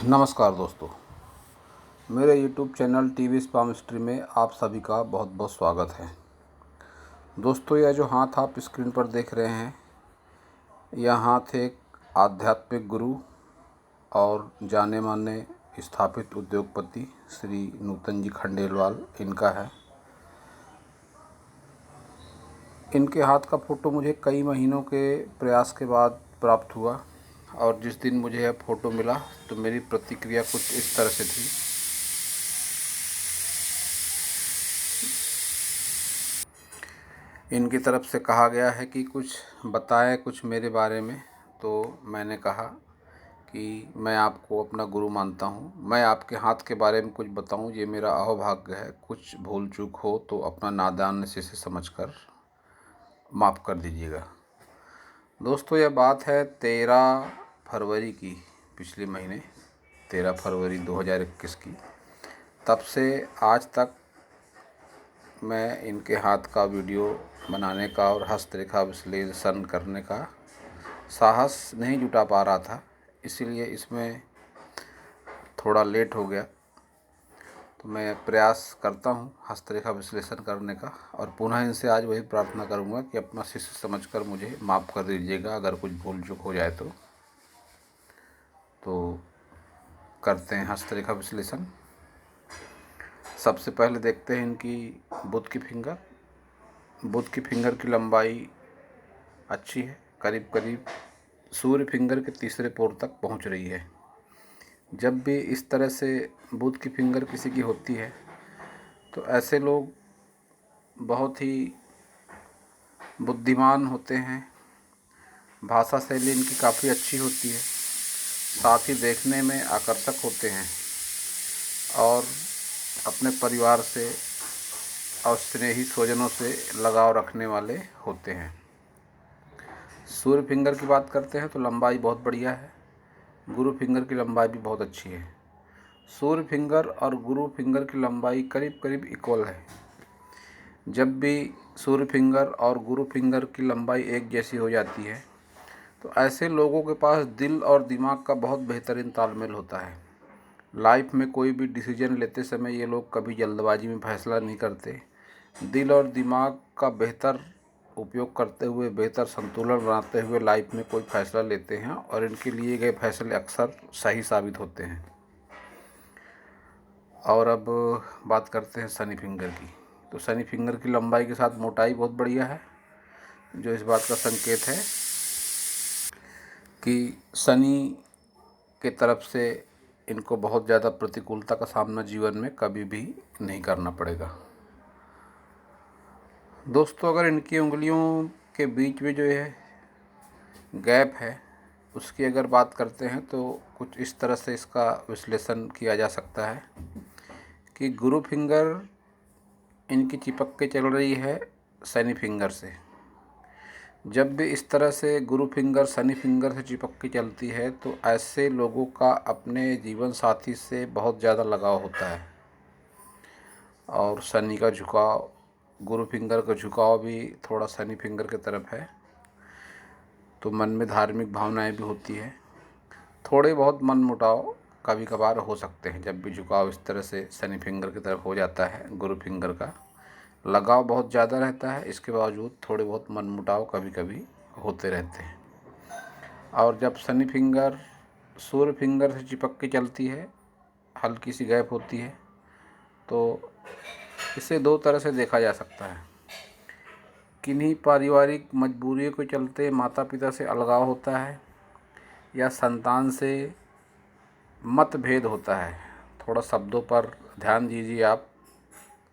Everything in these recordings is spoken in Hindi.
नमस्कार दोस्तों, मेरे YouTube channel TV spa mystery में आप सभी का बहुत बहुत स्वागत है। दोस्तों, यह जो हाथ आप स्क्रीन पर देख रहे हैं, यह हाथ एक आध्यात्मिक गुरु और जाने माने स्थापित उद्योगपति श्री नूतन जी खंडेलवाल इनका है। इनके हाथ का फ़ोटो मुझे कई महीनों के प्रयास के बाद प्राप्त हुआ और जिस दिन मुझे यह फ़ोटो मिला तो मेरी प्रतिक्रिया कुछ इस तरह से थी। इनकी तरफ से कहा गया है कि कुछ बताएं कुछ मेरे बारे में, तो मैंने कहा कि मैं आपको अपना गुरु मानता हूं, मैं आपके हाथ के बारे में कुछ बताऊं, ये मेरा अहोभाग्य है। कुछ भूल चूक हो तो अपना नादान से समझकर माफ़ कर दीजिएगा। दोस्तों, यह बात है 13 फरवरी की, पिछले महीने 13 फरवरी 2021 की। तब से आज तक मैं इनके हाथ का वीडियो बनाने का और हस्तरेखा विश्लेषण करने का साहस नहीं जुटा पा रहा था, इसीलिए इसमें थोड़ा लेट हो गया। तो मैं प्रयास करता हूं हस्तरेखा विश्लेषण करने का और पुनः इनसे आज वही प्रार्थना करूंगा कि अपना शिष्य समझकर मुझे माफ़ कर दीजिएगा अगर कुछ भूल चूक हो जाए तो करते हैं हस्तरेखा विश्लेषण। सबसे पहले देखते हैं इनकी बुध की फिंगर। बुध की फिंगर की लंबाई अच्छी है, करीब करीब सूर्य फिंगर के तीसरे पोर तक पहुंच रही है। जब भी इस तरह से बुध की फिंगर किसी की होती है तो ऐसे लोग बहुत ही बुद्धिमान होते हैं। भाषा शैली इनकी काफ़ी अच्छी होती है, साथ ही देखने में आकर्षक होते हैं और अपने परिवार से और स्नेही स्वजनों से लगाव रखने वाले होते हैं। सूर्य फिंगर की बात करते हैं तो लंबाई बहुत बढ़िया है। गुरु फिंगर की लंबाई भी बहुत अच्छी है। सूर्य फिंगर और गुरु फिंगर की लंबाई करीब करीब इक्वल है। जब भी सूर्य फिंगर और गुरु फिंगर की लंबाई एक जैसी हो जाती है तो ऐसे लोगों के पास दिल और दिमाग का बहुत बेहतरीन तालमेल होता है। लाइफ में कोई भी डिसीजन लेते समय ये लोग कभी जल्दबाजी में फैसला नहीं करते। दिल और दिमाग का बेहतर उपयोग करते हुए, बेहतर संतुलन बनाते हुए लाइफ में कोई फैसला लेते हैं और इनके लिए गए फैसले अक्सर सही साबित होते हैं। और अब बात करते हैं शनि फिंगर की। तो शनि फिंगर की लंबाई के साथ मोटाई बहुत बढ़िया है, जो इस बात का संकेत है कि शनि के तरफ से इनको बहुत ज़्यादा प्रतिकूलता का सामना जीवन में कभी भी नहीं करना पड़ेगा। दोस्तों, अगर इनकी उंगलियों के बीच में जो है गैप है उसकी अगर बात करते हैं तो कुछ इस तरह से इसका विश्लेषण किया जा सकता है कि गुरु फिंगर इनकी चिपक के चल रही है शनि फिंगर से। जब भी इस तरह से गुरु फिंगर शनि फिंगर से चिपक के चलती है तो ऐसे लोगों का अपने जीवन साथी से बहुत ज़्यादा लगाव होता है और शनि का झुकाव, गुरु फिंगर का झुकाव भी थोड़ा शनि फिंगर की तरफ है। तो मन में धार्मिक भावनाएं भी होती है। थोड़े बहुत मन मुटाव कभी कभार हो सकते हैं जब भी झुकाव इस तरह से शनि फिंगर की तरफ हो जाता है। गुरु फिंगर का लगाव बहुत ज़्यादा रहता है, इसके बावजूद थोड़े बहुत मन मुटाव कभी कभी होते रहते हैं। और जब शनि फिंगर सूर्य फिंगर से चिपक के चलती है, हल्की सी गैप होती है, तो इसे दो तरह से देखा जा सकता है। किन्हीं पारिवारिक मजबूरियों के चलते माता पिता से अलगाव होता है या संतान से मतभेद होता है। थोड़ा शब्दों पर ध्यान दीजिए आप,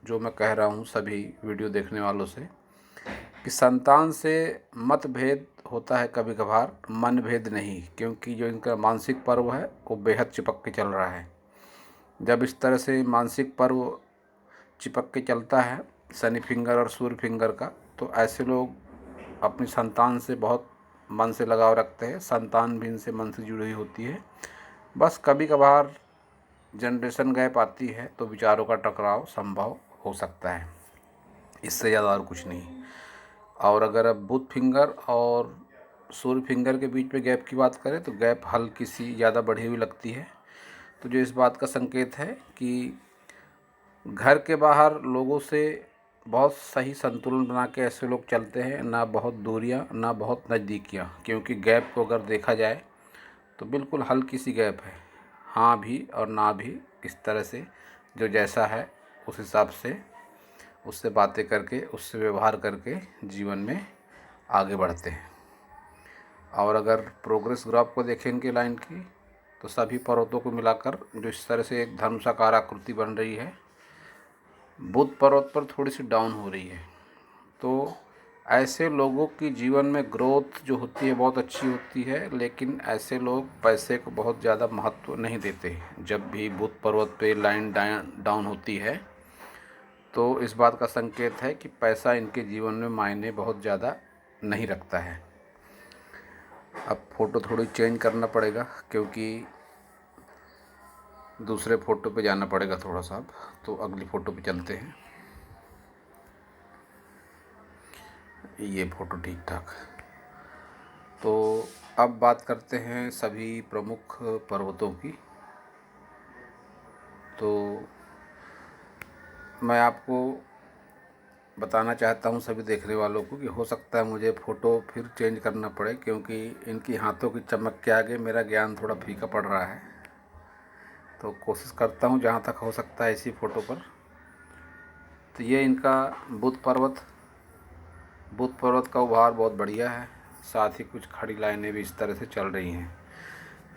जो मैं कह रहा हूँ सभी वीडियो देखने वालों से, कि संतान से मतभेद होता है कभी कभार, मनभेद नहीं, क्योंकि जो इनका मानसिक पर्व है वो बेहद चिपक के चल रहा है। जब इस तरह से मानसिक पर्व चिपक के चलता है शनि फिंगर और सूर्य फिंगर का, तो ऐसे लोग अपनी संतान से बहुत मन से लगाव रखते हैं। संतान भी इनसे मन से जुड़ी हुई होती है। बस कभी कभार जनरेशन गैप आती है तो विचारों का टकराव संभव हो सकता है, इससे ज़्यादा और कुछ नहीं। और अगर अब बुध फिंगर और सूर्य फिंगर के बीच में गैप की बात करें तो गैप हल्की सी ज़्यादा बढ़ी हुई लगती है। तो जो इस बात का संकेत है कि घर के बाहर लोगों से बहुत सही संतुलन बना के ऐसे लोग चलते हैं, ना बहुत दूरियां ना बहुत नज़दीकियां, क्योंकि गैप को अगर देखा जाए तो बिल्कुल हल्की सी गैप है, हाँ भी और ना भी। इस तरह से जो जैसा है उस हिसाब से उससे बातें करके, उससे व्यवहार करके जीवन में आगे बढ़ते हैं। और अगर प्रोग्रेस ग्राफ को देखें इनके लाइन की, तो सभी पर्वतों को मिलाकर जो इस तरह से एक धनुषाकार आकृति बन रही है, बुध पर्वत पर थोड़ी सी डाउन हो रही है। तो ऐसे लोगों की जीवन में ग्रोथ जो होती है बहुत अच्छी होती है, लेकिन ऐसे लोग पैसे को बहुत ज़्यादा महत्व नहीं देते। जब भी बुध पर्वत पे लाइन डाउन होती है तो इस बात का संकेत है कि पैसा इनके जीवन में मायने बहुत ज़्यादा नहीं रखता है। अब फ़ोटो थोड़ी चेंज करना पड़ेगा, क्योंकि दूसरे फ़ोटो पे जाना पड़ेगा थोड़ा सा। तो अगली फ़ोटो पे चलते हैं। ये फ़ोटो ठीक ठाक। तो अब बात करते हैं सभी प्रमुख पर्वतों की। तो मैं आपको बताना चाहता हूँ सभी देखने वालों को कि हो सकता है मुझे फ़ोटो फिर चेंज करना पड़े, क्योंकि इनकी हाथों की चमक के आगे मेरा ज्ञान थोड़ा फीका पड़ रहा है। तो कोशिश करता हूँ जहाँ तक हो सकता है इसी फ़ोटो पर। तो ये इनका बुध पर्वत का उभार बहुत बढ़िया है, साथ ही कुछ खड़ी लाइनें भी इस तरह से चल रही हैं,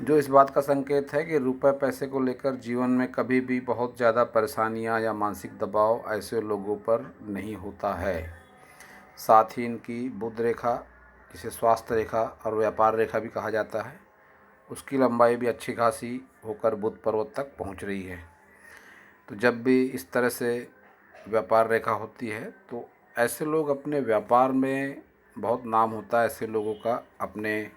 जो इस बात का संकेत है कि रुपए पैसे को लेकर जीवन में कभी भी बहुत ज़्यादा परेशानियां या मानसिक दबाव ऐसे लोगों पर नहीं होता है। साथ ही इनकी बुध रेखा, जिसे स्वास्थ्य रेखा और व्यापार रेखा भी कहा जाता है, उसकी लंबाई भी अच्छी खासी होकर बुध पर्वत तक पहुंच रही है। तो जब भी इस तरह से व्यापार रेखा होती है तो ऐसे लोग अपने व्यापार में बहुत नाम होता है ऐसे लोगों का। अपने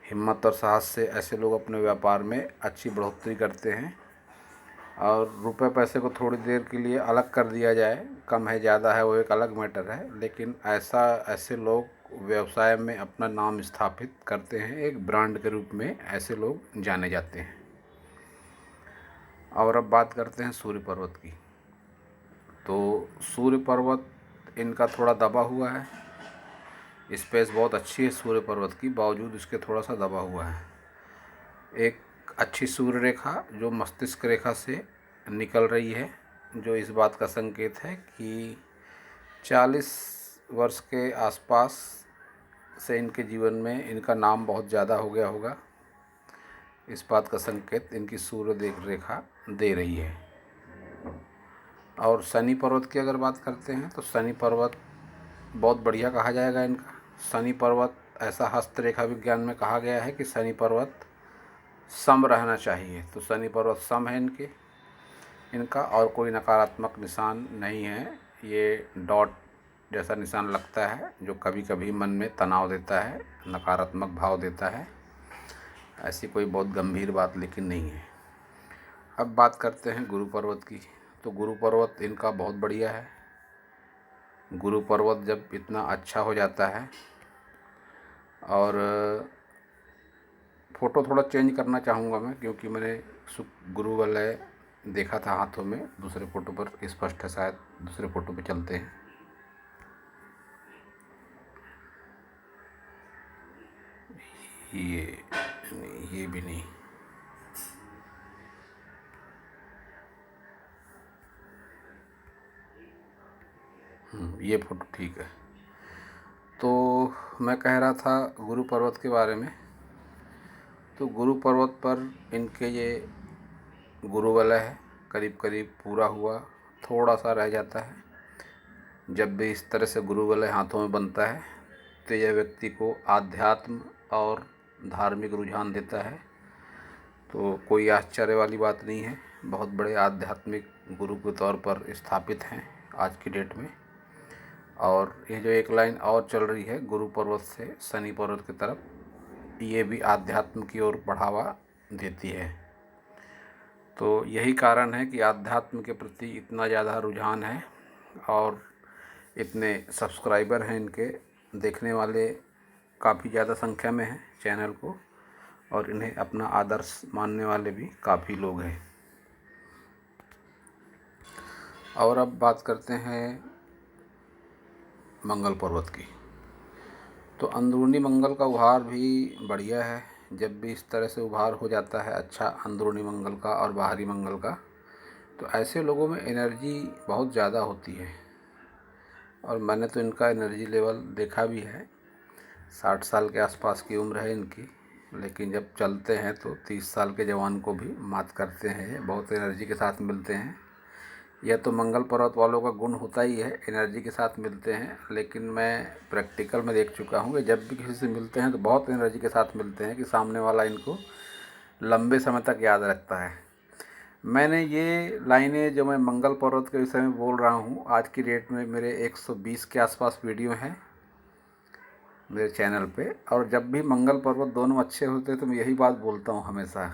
हिम्मत और साहस से ऐसे लोग अपने व्यापार में अच्छी बढ़ोतरी करते हैं। और रुपए पैसे को थोड़ी देर के लिए अलग कर दिया जाए, कम है ज़्यादा है वो एक अलग मैटर है, लेकिन ऐसे लोग व्यवसाय में अपना नाम स्थापित करते हैं, एक ब्रांड के रूप में ऐसे लोग जाने जाते हैं। और अब बात करते हैं सूर्य पर्वत की। तो सूर्य पर्वत इनका थोड़ा दबा हुआ है, स्पेस बहुत अच्छी है सूर्य पर्वत की, बावजूद इसके थोड़ा सा दबा हुआ है। एक अच्छी सूर्य रेखा जो मस्तिष्क रेखा से निकल रही है, जो इस बात का संकेत है कि 40 वर्ष के आसपास से इनके जीवन में इनका नाम बहुत ज़्यादा हो गया होगा। इस बात का संकेत इनकी सूर्य रेखा दे रही है। और शनि पर्वत की अगर बात करते हैं तो शनि पर्वत बहुत बढ़िया कहा जाएगा इनका। शनि पर्वत ऐसा हस्तरेखा विज्ञान में कहा गया है कि शनि पर्वत सम रहना चाहिए। तो शनि पर्वत सम है इनका, और कोई नकारात्मक निशान नहीं है। ये डॉट जैसा निशान लगता है जो कभी कभी मन में तनाव देता है, नकारात्मक भाव देता है। ऐसी कोई बहुत गंभीर बात लेकिन नहीं है। अब बात करते हैं गुरु पर्वत की। तो गुरु पर्वत इनका बहुत बढ़िया है। गुरु पर्वत जब इतना अच्छा हो जाता है, और फ़ोटो थोड़ा चेंज करना चाहूँगा मैं, क्योंकि मैंने गुरु वलय देखा था हाथों में, दूसरे फ़ोटो पर स्पष्ट है, शायद दूसरे फ़ोटो पे चलते हैं। ये भी नहीं, ये फ़ोटो ठीक है। तो मैं कह रहा था गुरु पर्वत के बारे में। तो गुरु पर्वत पर इनके ये गुरु वलय है, करीब करीब पूरा हुआ, थोड़ा सा रह जाता है। जब भी इस तरह से गुरु वलय हाथों में बनता है तो यह व्यक्ति को आध्यात्म और धार्मिक रुझान देता है। तो कोई आश्चर्य वाली बात नहीं है, बहुत बड़े आध्यात्मिक गुरु के तौर पर स्थापित हैं आज की डेट में। और ये जो एक लाइन और चल रही है गुरु पर्वत से शनि पर्वत की तरफ, ये भी आध्यात्म की ओर बढ़ावा देती है। तो यही कारण है कि आध्यात्म के प्रति इतना ज़्यादा रुझान है, और इतने सब्सक्राइबर हैं इनके, देखने वाले काफ़ी ज़्यादा संख्या में हैं चैनल को। और इन्हें अपना आदर्श मानने वाले भी काफ़ी लोग हैं। और अब बात करते हैं मंगल पर्वत की। तो अंदरूनी मंगल का उभार भी बढ़िया है। जब भी इस तरह से उभार हो जाता है अच्छा अंदरूनी मंगल का और बाहरी मंगल का, तो ऐसे लोगों में एनर्जी बहुत ज़्यादा होती है। और मैंने तो इनका एनर्जी लेवल देखा भी है। 60 साल के आसपास की उम्र है इनकी, लेकिन जब चलते हैं तो 30 साल के जवान को भी मात करते हैं। बहुत एनर्जी के साथ मिलते हैं। यह तो मंगल पर्वत वालों का गुण होता ही है, एनर्जी के साथ मिलते हैं। लेकिन मैं प्रैक्टिकल में देख चुका हूँ कि जब भी किसी से मिलते हैं तो बहुत एनर्जी के साथ मिलते हैं कि सामने वाला इनको लंबे समय तक याद रखता है। मैंने ये लाइनें जो मैं मंगल पर्वत के विषय में बोल रहा हूँ, आज की डेट में मेरे 120 के आसपास वीडियो हैं मेरे चैनल पे। और जब भी मंगल पर्वत दोनों अच्छे होते हैं तो मैं यही बात बोलता हूँ हमेशा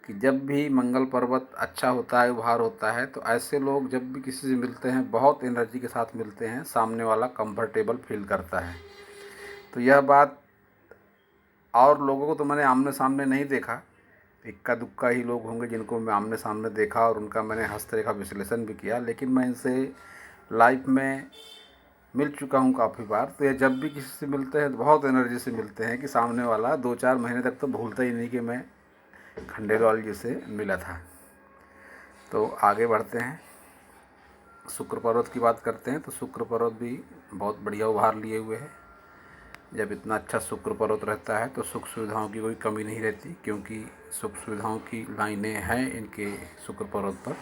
कि जब भी मंगल पर्वत अच्छा होता है, उभार होता है, तो ऐसे लोग जब भी किसी से मिलते हैं बहुत एनर्जी के साथ मिलते हैं, सामने वाला कंफर्टेबल फील करता है। तो यह बात और लोगों को तो मैंने आमने सामने नहीं देखा, इक्का दुक्का ही लोग होंगे जिनको मैं आमने सामने देखा और उनका मैंने हस्तरेखा विश्लेषण भी किया। लेकिन मैं इनसे लाइफ में मिल चुका हूँ काफ़ी बार। तो ये जब भी किसी से मिलते हैं तो बहुत एनर्जी से मिलते हैं कि सामने वाला 2-4 महीने तक तो भूलता ही नहीं कि मैं खंडेलवाल जी से मिला था। तो आगे बढ़ते हैं, शुक्र पर्वत की बात करते हैं। तो शुक्र पर्वत भी बहुत बढ़िया उभार लिए हुए है। जब इतना अच्छा शुक्र पर्वत रहता है तो सुख सुविधाओं की कोई कमी नहीं रहती, क्योंकि सुख सुविधाओं की लाइनें हैं इनके शुक्र पर्वत पर।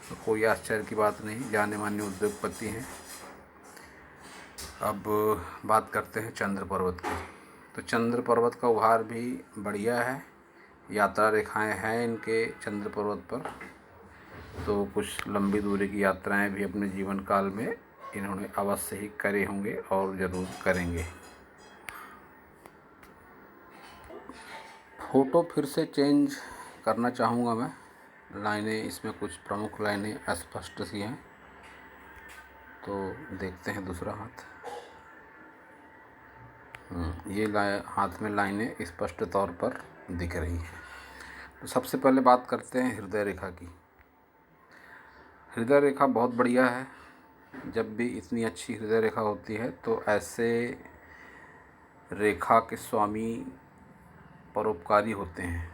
तो कोई आश्चर्य की बात नहीं, जाने माने उद्योगपति हैं। अब बात करते हैं चंद्र पर्वत की। तो चंद्र पर्वत का उभार भी बढ़िया है। यात्रा रेखाएं हैं इनके चंद्र पर्वत पर। तो कुछ लंबी दूरी की यात्राएं भी अपने जीवन काल में इन्होंने अवश्य ही करे होंगे और ज़रूर करेंगे। फ़ोटो फिर से चेंज करना चाहूँगा मैं। लाइनें इसमें कुछ प्रमुख लाइनें अस्पष्ट सी हैं, तो देखते हैं दूसरा हाथ। ये हाथ में लाइनें स्पष्ट तौर पर दिख रही हैं। तो सबसे पहले बात करते हैं हृदय रेखा की। हृदय रेखा बहुत बढ़िया है। जब भी इतनी अच्छी हृदय रेखा होती है तो ऐसे रेखा के स्वामी परोपकारी होते हैं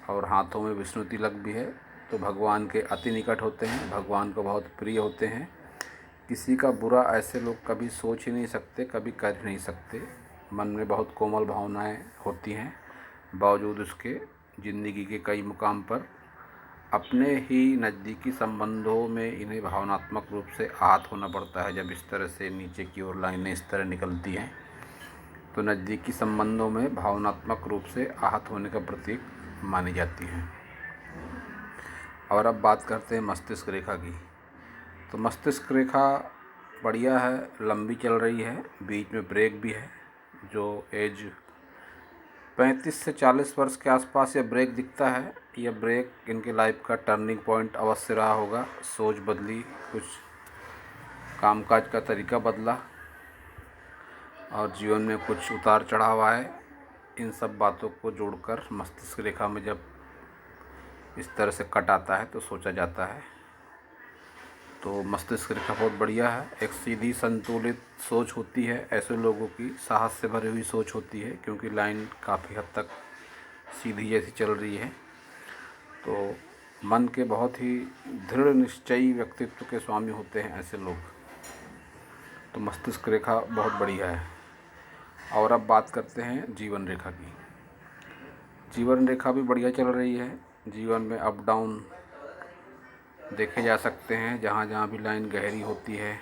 और हाथों में विष्णु तिलक भी है, तो भगवान के अति निकट होते हैं, भगवान को बहुत प्रिय होते हैं। किसी का बुरा ऐसे लोग कभी सोच ही नहीं सकते, कभी कर ही नहीं सकते। मन में बहुत कोमल भावनाएं होती हैं, बावजूद उसके ज़िंदगी के कई मुकाम पर अपने ही नज़दीकी संबंधों में इन्हें भावनात्मक रूप से आहत होना पड़ता है। जब इस तरह से नीचे की ओर लाइनें इस तरह निकलती हैं तो नज़दीकी संबंधों में भावनात्मक रूप से आहत होने का प्रतीक मानी जाती हैं। और अब बात करते हैं मस्तिष्क रेखा की। तो मस्तिष्क रेखा बढ़िया है, लंबी चल रही है, बीच में ब्रेक भी है। जो एज 35 से 40 वर्ष के आसपास यह ब्रेक दिखता है। यह ब्रेक इनके लाइफ का टर्निंग पॉइंट अवश्य रहा होगा। सोच बदली, कुछ कामकाज का तरीका बदला और जीवन में कुछ उतार चढ़ाव आए। इन सब बातों को जोड़कर मस्तिष्क रेखा में जब इस तरह से कट आता है तो सोचा जाता है। तो मस्तिष्क रेखा बहुत बढ़िया है। एक सीधी संतुलित सोच होती है, ऐसे लोगों की साहस से भरी हुई सोच होती है, क्योंकि लाइन काफ़ी हद तक सीधी जैसी चल रही है। तो मन के बहुत ही दृढ़ निश्चयी व्यक्तित्व के स्वामी होते हैं ऐसे लोग। तो मस्तिष्क रेखा बहुत बढ़िया है। और अब बात करते हैं जीवन रेखा की। जीवन रेखा भी बढ़िया चल रही है। जीवन में अप डाउन देखे जा सकते हैं। जहाँ जहाँ भी लाइन गहरी होती है,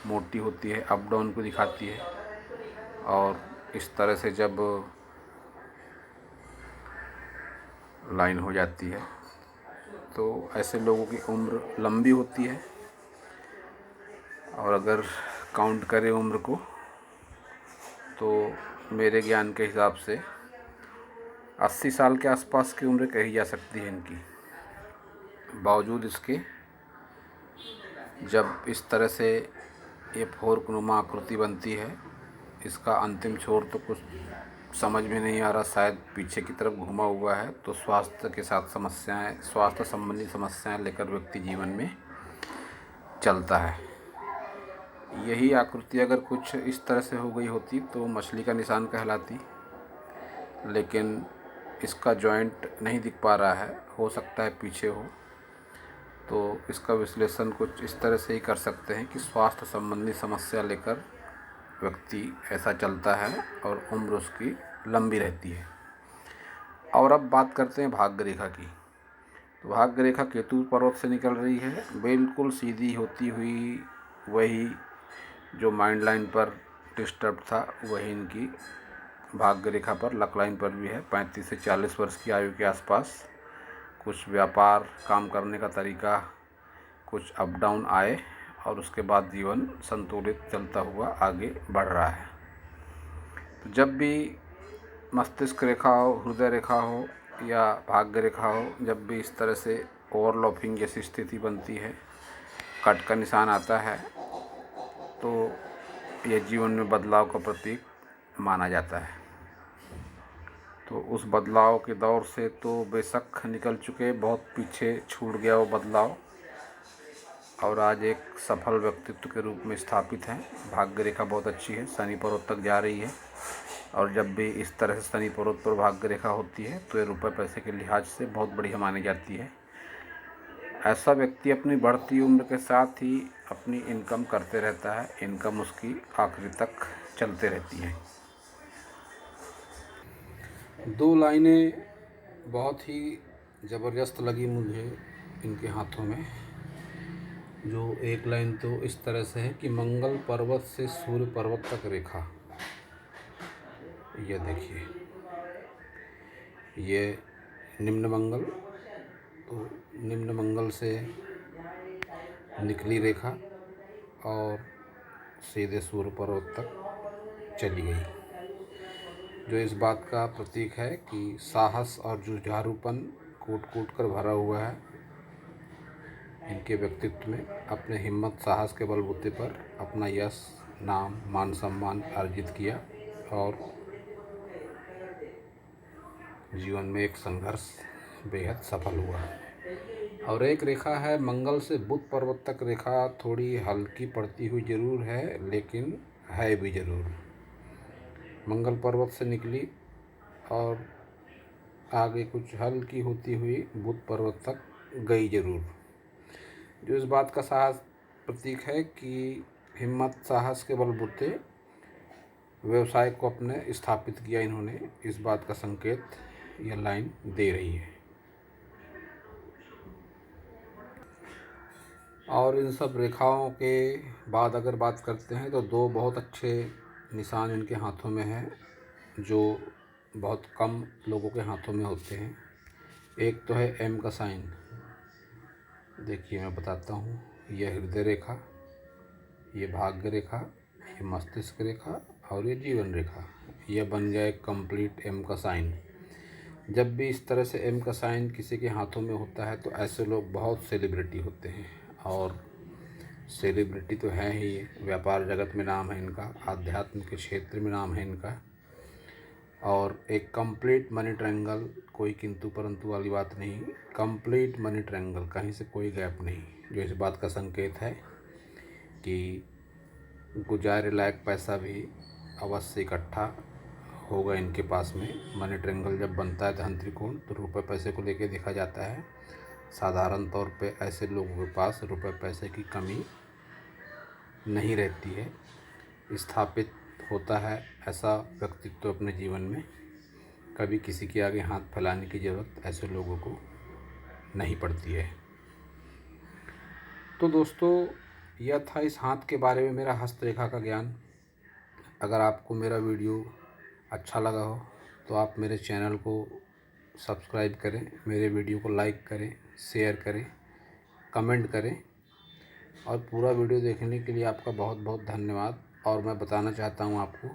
मोटी होती है, अप डाउन को दिखाती है। और इस तरह से जब लाइन हो जाती है तो ऐसे लोगों की उम्र लंबी होती है। और अगर काउंट करें उम्र को तो मेरे ज्ञान के हिसाब से 80 साल के आसपास की उम्र कही जा सकती है इनकी। बावजूद इसके जब इस तरह से ये फोर्कनुमा आकृति बनती है, इसका अंतिम छोर तो कुछ समझ में नहीं आ रहा, शायद पीछे की तरफ घुमा हुआ है, तो स्वास्थ्य के साथ समस्याएं, स्वास्थ्य संबंधी समस्याएं लेकर व्यक्ति जीवन में चलता है। यही आकृति अगर कुछ इस तरह से हो गई होती तो मछली का निशान कहलाती, लेकिन इसका जॉइंट नहीं दिख पा रहा है, हो सकता है पीछे हो। तो इसका विश्लेषण कुछ इस तरह से ही कर सकते हैं कि स्वास्थ्य संबंधी समस्या लेकर व्यक्ति ऐसा चलता है और उम्र उसकी लंबी रहती है। और अब बात करते हैं भाग्य रेखा की। तो भाग्य रेखा केतु पर्वत से निकल रही है, बिल्कुल सीधी होती हुई, वही जो माइंड लाइन पर डिस्टर्ब था वही इनकी भाग्य रेखा पर, लक लाइन पर भी है। 35 से 40 वर्ष की आयु के आसपास कुछ व्यापार, काम करने का तरीका, कुछ अप डाउन आए और उसके बाद जीवन संतुलित चलता हुआ आगे बढ़ रहा है। तो जब भी मस्तिष्क रेखा हो, हृदय रेखा हो या भाग्य रेखा हो, जब भी इस तरह से ओवरलैपिंग जैसी स्थिति बनती है, कट का निशान आता है, तो यह जीवन में बदलाव का प्रतीक माना जाता है। तो उस बदलाव के दौर से तो बेशक निकल चुके, बहुत पीछे छूट गया वो बदलाव, और आज एक सफल व्यक्तित्व के रूप में स्थापित हैं। भाग्य रेखा बहुत अच्छी है, शनि पर्वत तक जा रही है, और जब भी इस तरह से शनि पर्वत पर भाग्य रेखा होती है तो ये रुपये पैसे के लिहाज से बहुत बढ़िया मानी जाती है। ऐसा व्यक्ति अपनी बढ़ती उम्र के साथ ही अपनी इनकम करते रहता है, इनकम उसकी आखिरी तक चलते रहती है। दो लाइनें बहुत ही ज़बरदस्त लगी मुझे इनके हाथों में। जो एक लाइन तो इस तरह से है कि मंगल पर्वत से सूर्य पर्वत तक रेखा, ये देखिए, ये निम्न मंगल, तो निम्न मंगल से निकली रेखा और सीधे सूर्य पर्वत तक चली गई, जो इस बात का प्रतीक है कि साहस और जुझारूपन कूट कूट कर भरा हुआ है इनके व्यक्तित्व में। अपने हिम्मत साहस के बलबूते पर अपना यश, नाम, मान सम्मान अर्जित किया और जीवन में एक संघर्ष बेहद सफल हुआ। और एक रेखा है मंगल से बुध पर्वत तक, रेखा थोड़ी हल्की पड़ती हुई जरूर है, लेकिन है भी जरूर। मंगल पर्वत से निकली और आगे कुछ हल्की होती हुई बुध पर्वत तक गई जरूर, जो इस बात का साहस प्रतीक है कि हिम्मत साहस के बलबूते व्यवसाय को अपने स्थापित किया इन्होंने, इस बात का संकेत यह लाइन दे रही है। और इन सब रेखाओं के बाद अगर बात करते हैं तो दो बहुत अच्छे निशान इनके हाथों में हैं, जो बहुत कम लोगों के हाथों में होते हैं। एक तो है एम का साइन, देखिए मैं बताता हूँ, यह हृदय रेखा, ये भाग्य रेखा, ये मस्तिष्क रेखा और ये जीवन रेखा, यह बन गया एक कंप्लीट एम का साइन। जब भी इस तरह से एम का साइन किसी के हाथों में होता है तो ऐसे लोग बहुत सेलिब्रिटी होते हैं, और सेलिब्रिटी तो है ही, व्यापार जगत में नाम है इनका, आध्यात्म के क्षेत्र में नाम है इनका, और एक कंप्लीट मनी ट्रायंगल, कोई किंतु परंतु वाली बात नहीं, कंप्लीट मनी ट्रायंगल, कहीं से कोई गैप नहीं, जो इस बात का संकेत है कि गुजारे लायक पैसा भी अवश्य इकट्ठा होगा इनके पास में। मनी ट्रायंगल जब बनता है धन त्रिकोण तो रुपये पैसे को लेकर देखा जाता है। साधारण तौर पे ऐसे लोगों के पास रुपये पैसे की कमी नहीं रहती है, स्थापित होता है ऐसा व्यक्तित्व अपने जीवन में, कभी किसी के आगे हाथ फैलाने की ज़रूरत ऐसे लोगों को नहीं पड़ती है। तो दोस्तों, यह था इस हाथ के बारे में मेरा हस्तरेखा का ज्ञान। अगर आपको मेरा वीडियो अच्छा लगा हो तो आप मेरे चैनल को सब्सक्राइब करें, मेरे वीडियो को लाइक करें, शेयर करें, कमेंट करें, और पूरा वीडियो देखने के लिए आपका बहुत बहुत धन्यवाद। और मैं बताना चाहता हूं आपको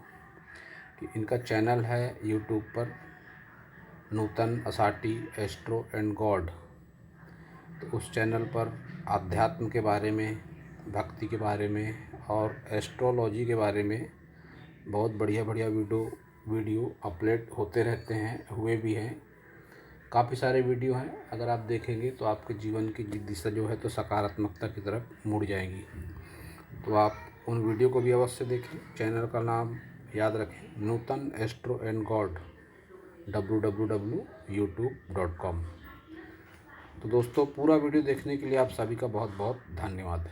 कि इनका चैनल है यूट्यूब पर, नूतन असाटी एस्ट्रो एंड गॉड। तो उस चैनल पर आध्यात्म के बारे में, भक्ति के बारे में और एस्ट्रोलॉजी के बारे में बहुत बढ़िया बढ़िया वीडियो वीडियो अपलोड होते रहते हैं, हुए भी हैं। काफ़ी सारे वीडियो हैं, अगर आप देखेंगे तो आपके जीवन की दिशा जो है तो सकारात्मकता की तरफ मुड़ जाएगी। तो आप उन वीडियो को भी अवश्य देखें। चैनल का नाम याद रखें, नूतन एस्ट्रो एंड गॉड, www.youtube.com। तो दोस्तों, पूरा वीडियो देखने के लिए आप सभी का बहुत बहुत धन्यवाद।